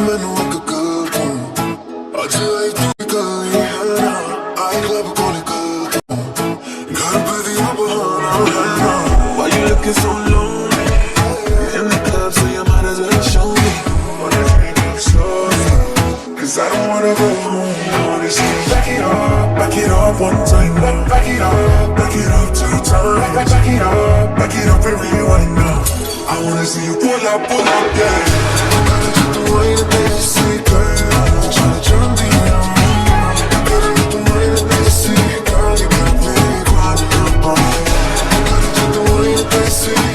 मैनू एक गल तू अज आई तू कल ही है ना आई क्लब को निकल तू घर पे दिया बहाना है ना Why you looking so lonely in the club so you might as well show me wanna drink up slowly Cause I don't wanna go home honestly back it up one time now back it up 2 times back it up and rewind now I wanna see you pull up, yeah Gotta get the way that they see, girl Tryna turn me on Gotta get the way that they see, girl You got me grinding up on Gotta get the way that they see